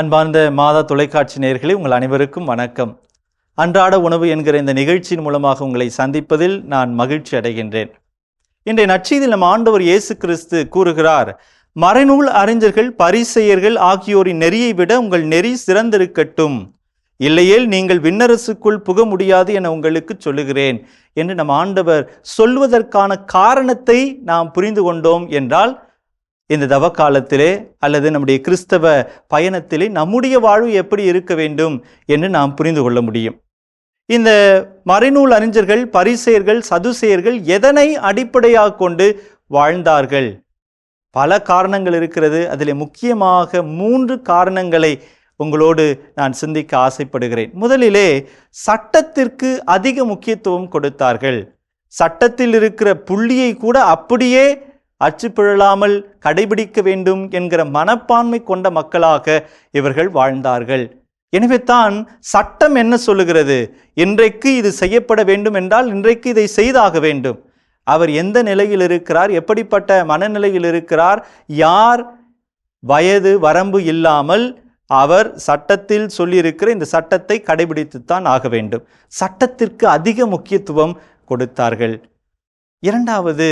அன்பார்ந்த மாதா தொலைக்காட்சி நேயர்களே, உங்கள் அனைவருக்கும் வணக்கம். அன்றாட உணவு என்கிற இந்த நிகழ்ச்சியின் மூலமாக உங்களை சந்திப்பதில் நான் மகிழ்ச்சி அடைகின்றேன். இன்றைய நற்செய்தியில் நம் ஆண்டவர் இயேசு கிறிஸ்து கூறுகிறார், மறைநூல் அறிஞர்கள் பரிசேயர்கள் ஆகியோரின் நெறியை விட உங்கள் நெறி சிறந்திருக்கட்டும், இல்லையேல் நீங்கள் விண்ணரசுக்குள் புக முடியாது என உங்களுக்கு சொல்லுகிறேன் என்று நம் ஆண்டவர் சொல்வதற்கான காரணத்தை நாம் புரிந்து கொண்டோம் என்றால், இந்த தவக்காலத்திலே அல்லது நம்முடைய கிறிஸ்தவ பயணத்திலே நம்முடைய வாழ்வு எப்படி இருக்க வேண்டும் என்று நாம் புரிந்து கொள்ள முடியும். இந்த மறைநூல் அறிஞர்கள் பரிசேயர்கள் சதுசேயர்கள் எதனை அடிப்படையாக கொண்டு வாழ்ந்தார்கள்? பல காரணங்கள் இருக்கிறது. அதில் முக்கியமாக 3 காரணங்களை உங்களோடு நான் சிந்திக்க ஆசைப்படுகிறேன். முதலிலே, சட்டத்திற்கு அதிக முக்கியத்துவம் கொடுத்தார்கள். சட்டத்தில் இருக்கிற புள்ளியை கூட அப்படியே அச்சுப்பிழலாமல் கடைபிடிக்க வேண்டும் என்கிற மனப்பான்மை கொண்ட மக்களாக இவர்கள் வாழ்ந்தார்கள். எனவே தான் சட்டம் என்ன சொல்லுகிறது? இன்றைக்கு இது செய்யப்பட வேண்டும் என்றால் இன்றைக்கு இதை செய்தாக வேண்டும். அவர் எந்த நிலையில் இருக்கிறார், எப்படிப்பட்ட மனநிலையில் இருக்கிறார், யார், வயது வரம்பு இல்லாமல் அவர் சட்டத்தில் சொல்லியிருக்கிற இந்த சட்டத்தை கடைபிடித்துத்தான் ஆக வேண்டும். சட்டத்திற்கு அதிக முக்கியத்துவம் கொடுத்தார்கள். இரண்டாவது,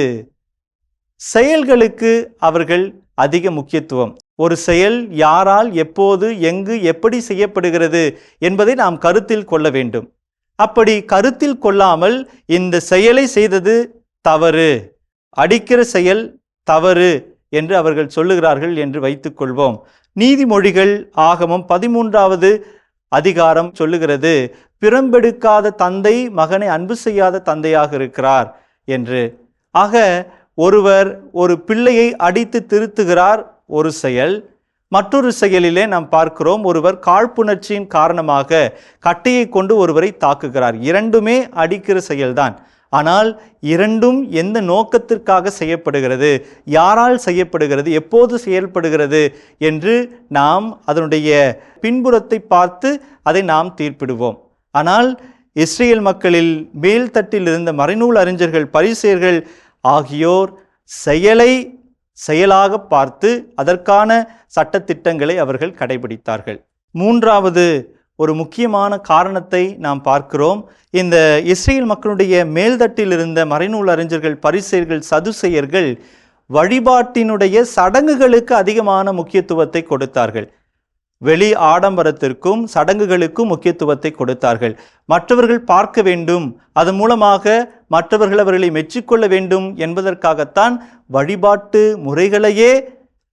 செயல்களுக்கு அவர்கள் அதிக முக்கியத்துவம். ஒரு செயல் யாரால், எப்போது, எங்கு, எப்படி செய்யப்படுகிறது என்பதை நாம் கருத்தில் கொள்ள வேண்டும். அப்படி கருத்தில் கொள்ளாமல் இந்த செயலை செய்தது தவறு, அடிக்கிற செயல் தவறு என்று அவர்கள் சொல்லுகிறார்கள் என்று வைத்துக்கொள்வோம். நீதிமொழிகள் ஆகமம் 13வது அதிகாரம் சொல்லுகிறது, பிறம்பெடுக்காத தந்தை மகனை அன்பு செய்யாத தந்தையாக இருக்கிறார் என்று. ஆக ஒருவர் ஒரு பிள்ளையை அடித்து திருத்துகிறார், ஒரு செயல். மற்றொரு செயலிலே நாம் பார்க்கிறோம், ஒருவர் காழ்ப்புணர்ச்சியின் காரணமாக கட்டையை கொண்டு ஒருவரை தாக்குகிறார். இரண்டுமே அடிக்கிற செயல்தான். ஆனால் இரண்டும் எந்த நோக்கத்திற்காக செய்யப்படுகிறது, யாரால் செய்யப்படுகிறது, எப்போது செயல்படுகிறது என்று நாம் அதனுடைய பின்புறத்தை பார்த்து அதை நாம் தீர்ப்பிடுவோம். ஆனால் இஸ்ரேல் மக்களில் மேல்தட்டில் இருந்த மறைநூல் அறிஞர்கள் பரிசேயர்கள் ஆகியோர் செயலை செயலாக பார்த்து அதற்கான சட்டத்திட்டங்களை அவர்கள் கடைபிடித்தார்கள். மூன்றாவது ஒரு முக்கியமான காரணத்தை நாம் பார்க்கிறோம். இந்த இஸ்ரேல் மக்களுடைய மேல்தட்டில் இருந்த மறைநூல் அறிஞர்கள் பரிசேயர்கள் சதுசேயர்கள் வழிபாட்டினுடைய சடங்குகளுக்கு அதிகமான முக்கியத்துவத்தை கொடுத்தார்கள். வெளி ஆடம்பரத்திற்கும் சடங்குகளுக்கும் முக்கியத்துவத்தை கொடுத்தார்கள். மற்றவர்கள் பார்க்க வேண்டும், அதன் மூலமாக மற்றவர்கள் அவர்களை மெச்சிக்கொள்ள வேண்டும் என்பதற்காகத்தான் வழிபாட்டு முறைகளையே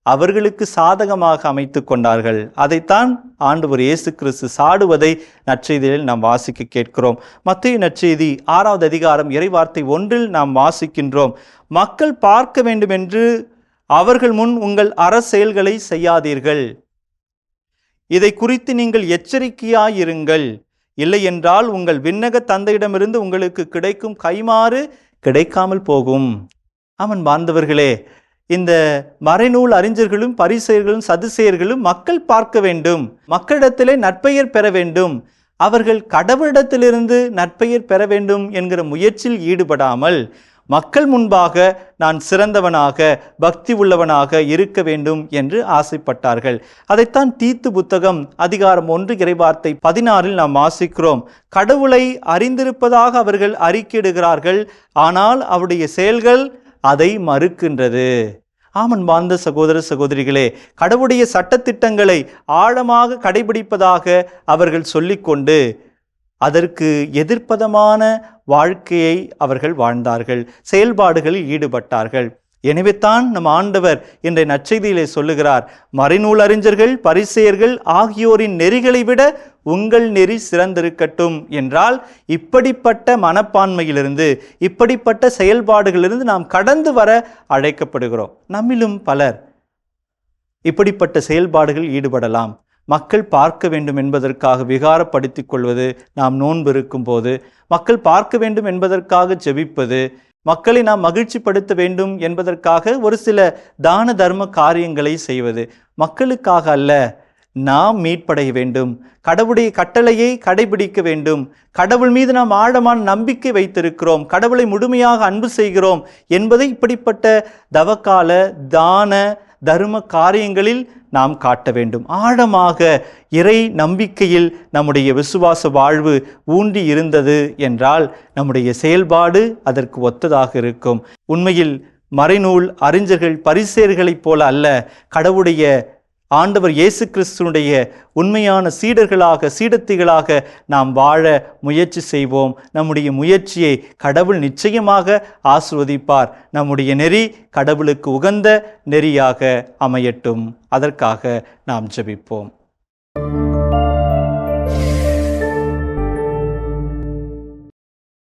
அவர்களுக்கு சாதகமாக அமைத்து கொண்டார்கள். அதைத்தான் ஆண்டவர் இயேசு கிறிஸ்து சாடுவதை நற்செய்தியில் நாம் வாசிக்க கேட்கிறோம். மத்தேயு நற்செய்தி 6வது அதிகாரம் இறைவார்த்தை 1 நாம் வாசிக்கின்றோம், மக்கள் பார்க்க வேண்டும் என்று அவர்கள் முன் உங்கள் அறச்செயல்களை செய்யாதீர்கள், இதை குறித்து நீங்கள் எச்சரிக்கையாயிருங்கள், இல்லை என்றால் உங்கள் விண்ணக தந்தையிடமிருந்து உங்களுக்கு கிடைக்கும் கைமாறு கிடைக்காமல் போகும். அவன் வாழ்ந்தவர்களே, இந்த மறைநூல் அறிஞர்களும் பரிசேயர்களும் சதுசேயர்களும் மக்கள் பார்க்க வேண்டும், மக்களிடத்திலே நற்பெயர் பெற வேண்டும், அவர்கள் கடவுளிடத்திலிருந்து நற்பெயர் பெற வேண்டும் என்கிற முயற்சியில் ஈடுபடாமல் மக்கள் முன்பாக நான் சிறந்தவனாக பக்தி உள்ளவனாக இருக்க வேண்டும் என்று ஆசைப்பட்டார்கள். அதைத்தான் தீத்து புத்தகம் அதிகாரம் 1 இறைவார்த்தை 16 நாம் வாசிக்கிறோம். கடவுளை அறிந்திருப்பதாக அவர்கள் அறிக்கையிடுகிறார்கள், ஆனால் அவருடைய செயல்கள் அதை மறுக்கின்றது. ஆமன் வாழ்ந்த சகோதர சகோதரிகளே, கடவுளுடைய சட்டத்திட்டங்களை ஆழமாக கடைபிடிப்பதாக அவர்கள் சொல்லிக்கொண்டு அதற்கு எதிர்ப்பதமான வாழ்க்கையை அவர்கள் வாழ்ந்தார்கள், செயல்பாடுகளில் ஈடுபட்டார்கள். எனவே தான் நம் ஆண்டவர் இன்றைய நற்செய்தியிலே சொல்லுகிறார், மறைநூல் அறிஞர்கள் பரிசேயர்கள் ஆகியோரின் நெறிகளை விட உங்கள் நெறி சிறந்திருக்கட்டும் என்றால், இப்படிப்பட்ட மனப்பான்மையிலிருந்து இப்படிப்பட்ட செயல்பாடுகளிலிருந்து நாம் கடந்து வர அழைக்கப்படுகிறோம். நம்மிலும் பலர் இப்படிப்பட்ட செயல்பாடுகள் ஈடுபடலாம். மக்கள் பார்க்க வேண்டும் என்பதற்காக விகாரப்படுத்திக் கொள்வது, நாம் நோன்பு இருக்கும் போது மக்கள் பார்க்க வேண்டும் என்பதற்காக ஜெபிப்பது, மக்களை நாம் மகிழ்ச்சிப்படுத்த வேண்டும் என்பதற்காக ஒரு சில தான தர்ம காரியங்களை செய்வது, மக்களுக்காக அல்ல, நாம் மீட்படைய வேண்டும், கடவுளுடைய கட்டளையை கடைபிடிக்க வேண்டும், கடவுள் மீது நாம் ஆழமான நம்பிக்கை வைத்திருக்கிறோம், கடவுளை முழுமையாக அன்பு செய்கிறோம் என்பதை இப்படிப்பட்ட தவக்கால தான தர்ம காரியங்களில் நாம் காட்ட வேண்டும். ஆழமாக இறை நம்பிக்கையில் நம்முடைய விசுவாச வாழ்வு ஊன்றி இருந்தது என்றால் நம்முடைய செயல்பாடு அதற்கு ஒத்ததாக இருக்கும். உண்மையில் மறைநூல் அறிஞர்கள் பரிசேயர்களைப் போல அல்ல, கடவுளுடைய ஆண்டவர் இயேசு கிறிஸ்துனுடைய உண்மையான சீடத்திகளாக நாம் வாழ முயற்சி செய்வோம். நம்முடைய முயற்சியை கடவுள் நிச்சயமாக ஆசீர்வதிப்பார். நம்முடைய நெறி கடவுளுக்கு உகந்த நெறியாக அமையட்டும். அதற்காக நாம் ஜெபிப்போம்.